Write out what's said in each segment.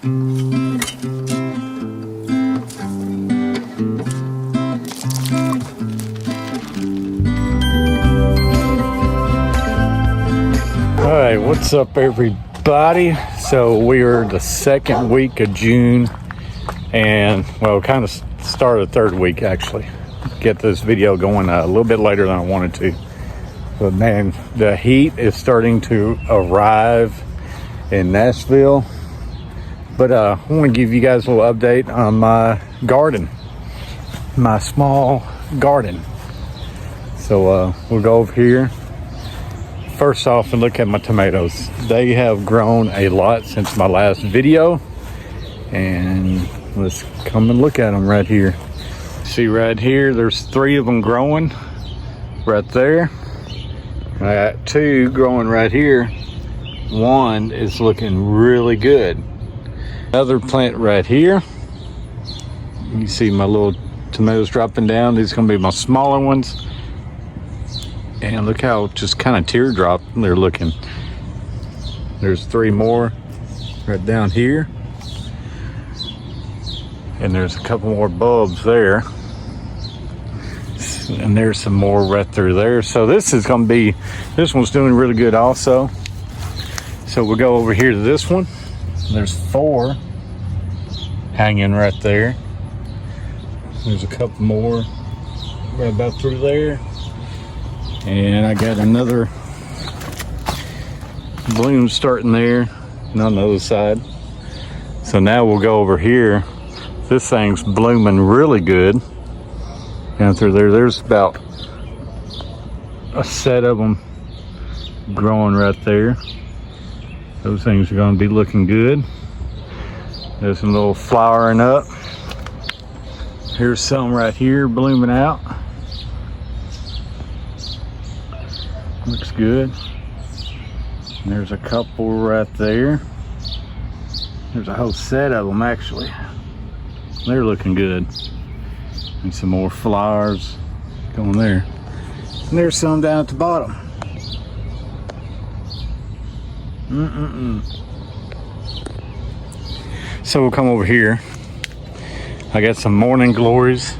All right, what's up everybody? So we are the second week of June, and well, kind of started the third week actually. Get this video going a little bit later than I wanted to, but man, the heat is starting to arrive in Nashville. But I want to give you guys a little update on my garden, my small garden. So we'll go over here first off and look at my tomatoes. They have grown a lot since my last video, and let's come and look at them right here. See right here, there's 3 of them growing right there. I got 2 growing right here. 1 is looking really good. Another plant right here. You see my little tomatoes dropping down. These are gonna be my smaller ones. And look how just kind of teardrop they're looking. There's 3 more right down here. And there's a couple more bulbs there. And there's some more right through there. So this is gonna be, this one's doing really good also. So we'll go over here to this one. There's 4 hanging right there. There's a couple more right about through there. And I got another bloom starting there and on the other side. So now we'll go over here. This thing's blooming really good. Down through there, there's about a set of them growing right there. Those things are going to be looking good. There's some little flowering up. Here's some right here blooming out. Looks good. And there's a couple right there. There's a whole set of them actually. They're looking good. And some more flowers going there. And there's some down at the bottom. So we'll come over here. I got some morning glories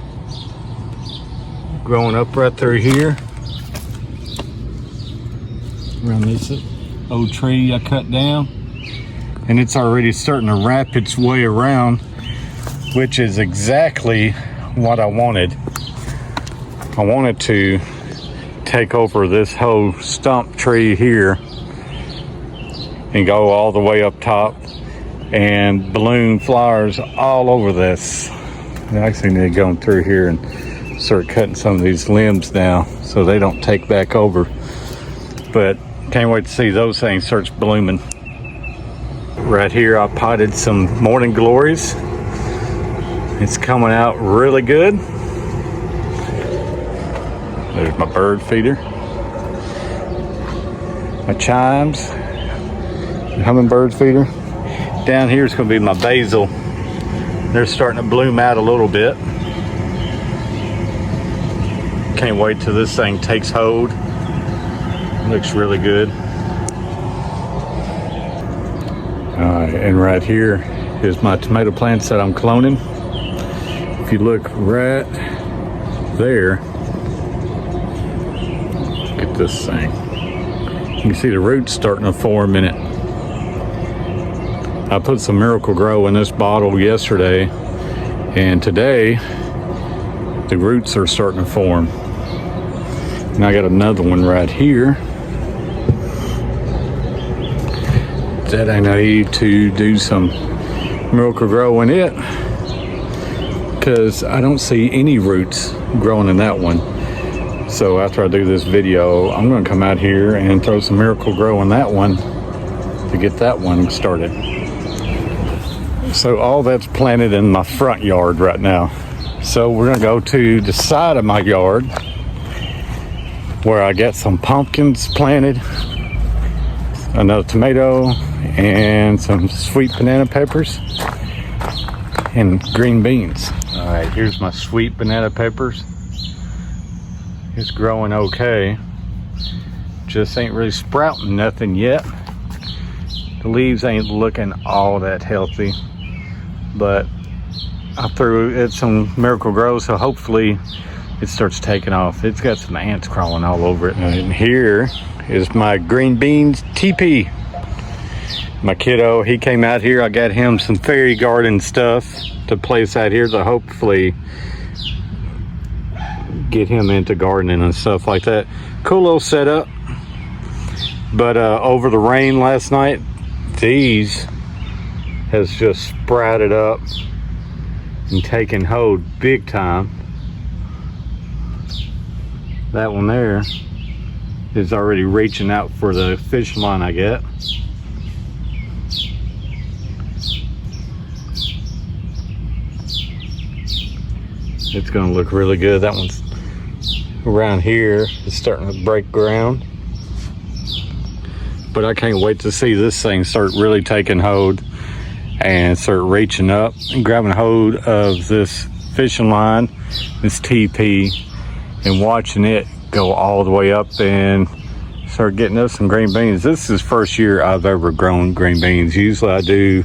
growing up right through here. Around this old tree I cut down. And it's already starting to wrap its way around, which is exactly what I wanted. I wanted to take over this whole stump tree here and go all the way up top and balloon flowers all over this. I actually need to go through here and start cutting some of these limbs now so they don't take back over. But can't wait to see those things start blooming. Right here I potted some morning glories. It's coming out really good. There's my bird feeder, my chimes, hummingbird feeder. Down here is going to be my basil. They're starting to bloom out a little bit. Can't wait till this thing takes hold. Looks really good. Alright, and right here is my tomato plants that I'm cloning. If you look right there, look at this thing. You can see the roots starting to form in it. I put some Miracle-Gro in this bottle yesterday, and today the roots are starting to form. And I got another one right here that I need to do some Miracle-Gro in it, because I don't see any roots growing in that one. So after I do this video, I'm going to come out here and throw some Miracle-Gro in that one to get that one started. So all that's planted in my front yard right now. So we're going to go to the side of my yard where I got some pumpkins planted, another tomato, and some sweet banana peppers and green beans. All right, here's my sweet banana peppers. It's growing okay. Just ain't really sprouting nothing yet. The leaves ain't looking all that healthy. but I threw it some Miracle Grow, so hopefully it starts taking off. It's got some ants crawling all over it. And here is my green beans teepee. My kiddo, he came out here. I got him some fairy garden stuff to place out here to hopefully get him into gardening and stuff like that. Cool little setup. But over the rain last night, these has just sprouted up and taken hold big time. That one there is already reaching out for the fishing line I get. It's gonna look really good. That one's around here. It's starting to break ground. But I can't wait to see this thing start really taking hold and start reaching up and grabbing hold of this fishing line, this TP, and watching it go all the way up and start getting us some green beans. This is the first year I've ever grown green beans. Usually I do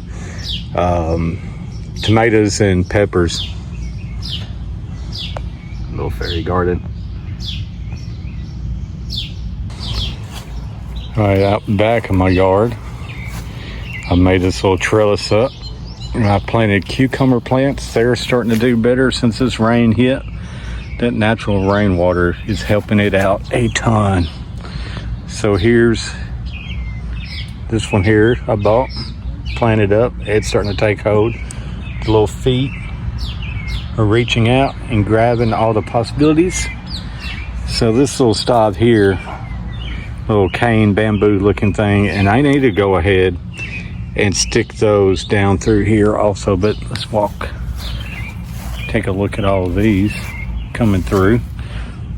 tomatoes and peppers. Little fairy garden. Right out back of my yard, I made this little trellis up, and I planted cucumber plants. They're starting to do better since this rain hit. That natural rainwater is helping it out a ton. So here's this one here I bought, planted up. It's starting to take hold. The little feet are reaching out and grabbing all the possibilities. So this little style here, little cane bamboo looking thing, and I need to go ahead and stick those down through here also. But let's take a look at all of these coming through.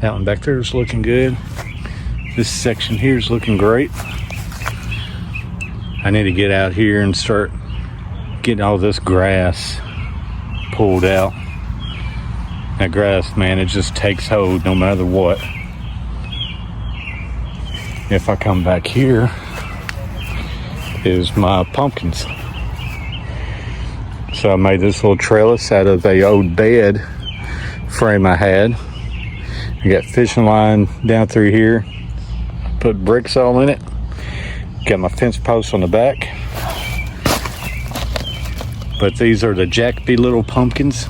That one back there is looking good. This section here is looking great. I need to get out here and start getting all this grass pulled out. That grass, man, it just takes hold no matter what. If I come back here, is my pumpkins. So I made this little trellis out of a old bed frame I had. I got fishing line down through here, put bricks all in it, got my fence posts on the back. But these are the Jackby little pumpkins.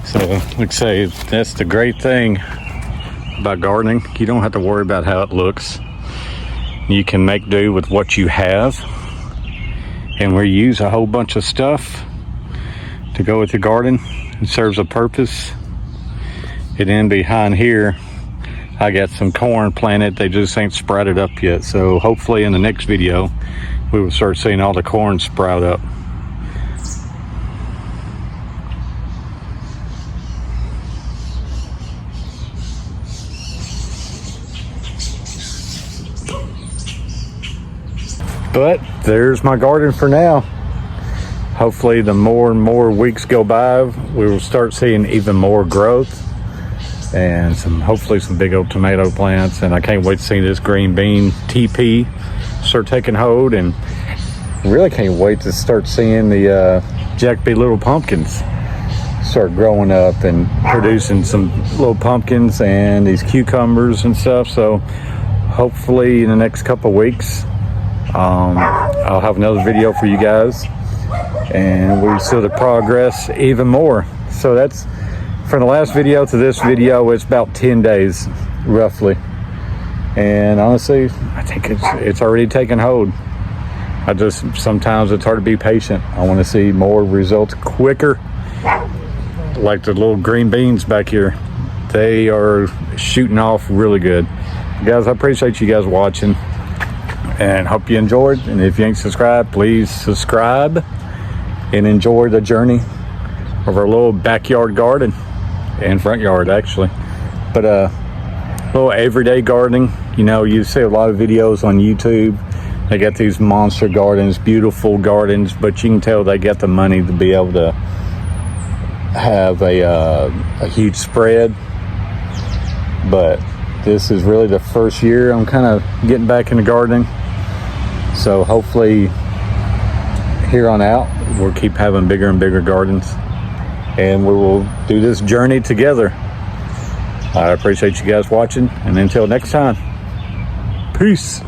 So like I say, that's the great thing about gardening. You don't have to worry about how it looks. You can make do with what you have, and we use a whole bunch of stuff to go with the garden. It serves a purpose. And then behind here, I got some corn planted. They just ain't sprouted up yet. So hopefully in the next video, we will start seeing all the corn sprout up. But there's my garden for now. Hopefully the more and more weeks go by, we will start seeing even more growth and hopefully some big old tomato plants. And I can't wait to see this green bean TP start taking hold, and really can't wait to start seeing the Jackby little pumpkins start growing up and producing some little pumpkins and these cucumbers and stuff. So hopefully in the next couple of weeks, I'll have another video for you guys, and we'll see the progress even more. So that's from the last video to this video. It's about 10 days roughly, and honestly I think it's already taken hold. Sometimes it's hard to be patient. I want to see more results quicker. Like the little green beans back here, they are shooting off really good. Guys, I appreciate you guys watching and hope you enjoyed. And if you ain't subscribed, please subscribe and enjoy the journey of our little backyard garden and front yard actually. But little everyday gardening. You know, you see a lot of videos on YouTube. They got these monster gardens, beautiful gardens, but you can tell they got the money to be able to have a huge spread. But this is really the first year I'm kind of getting back into gardening. So hopefully here on out, we'll keep having bigger and bigger gardens, and we will do this journey together. I appreciate you guys watching, and until next time, peace.